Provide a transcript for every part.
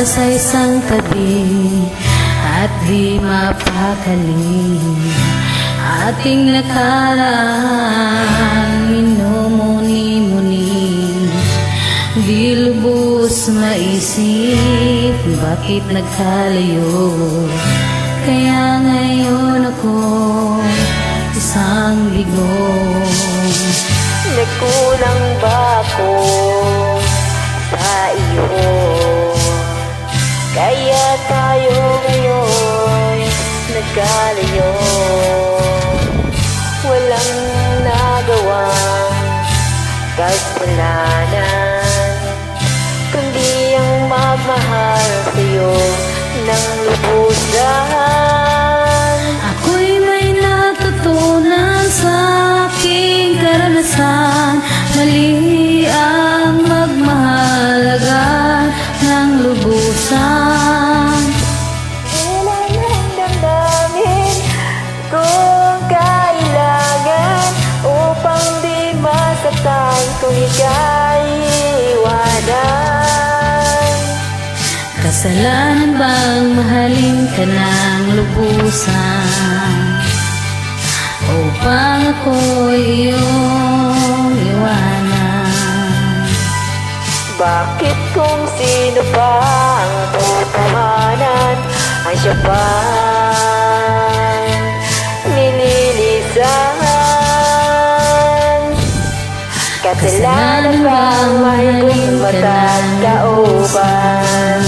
sa isang tabi at di mapakali. Ating nakaraan minumuni-muni, di lubos maisip bakit nagkalayo. Kaya ngayon ako isang bigo. Nagkulang ba ako sa iyo? Kaya tayo ngayon nagkalayo. Walang nagawang kasalanan, kundi ang magmahal sa'yo ng lubusan. Ako'y may natutunan sa aking karanasan. Mali ang magmahalaga ng lubusan. Ilan ang damdamin kung kailangan upang di masaktan kung ika'y iwanan. Kasalanan bang mahalin ka ng lubusan upang ako'y iyong iwanan? Bakit kung sino pa ang tutuhanan ay siya pa nililisan? Kasalanan bang mahalin matagkauban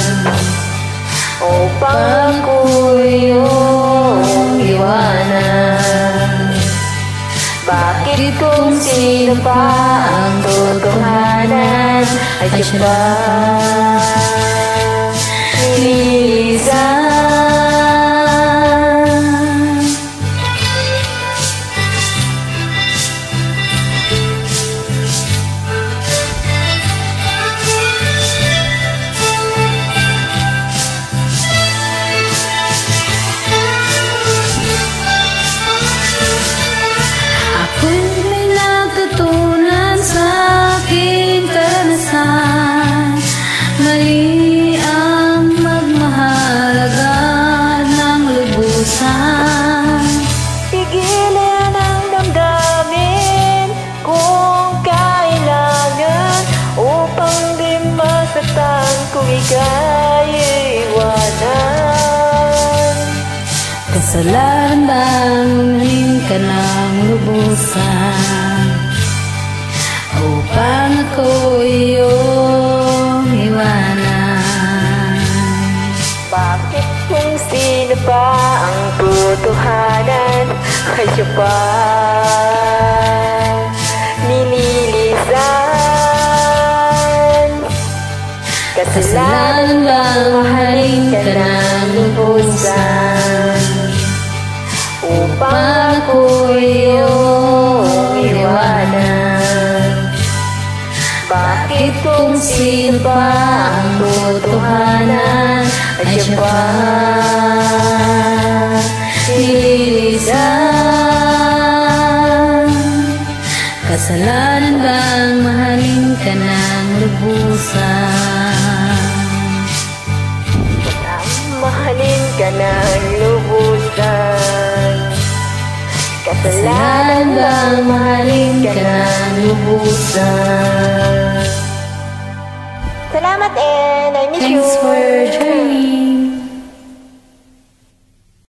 upang ako'y iyong iwanan? Bakit kung sino pa ang totohanan ay siya pa nililisan? Mali ang magmahalaga ng lubusan. Pigilan ang damdamin kung kailangan upang di masaktan kung ika'y iwanan. Kasalanan bang mahalin ka ng lubusan upang ako'y iyong iwanan? Bakit kung sino pa ang totohanan ay siya pa nililisan? Kasalanan bang mahalin ka ng lubusan upang ako'y iyong iwanan? Bakit kung sino pa ang totohanan ay siya pa nililisan? Kasalanan bang mahalin ka ng lubusan? Mahalin ka ng lubusan. Kasalanan bang mahalin ka ng lubusan? Salamat, and I miss you. Thanks for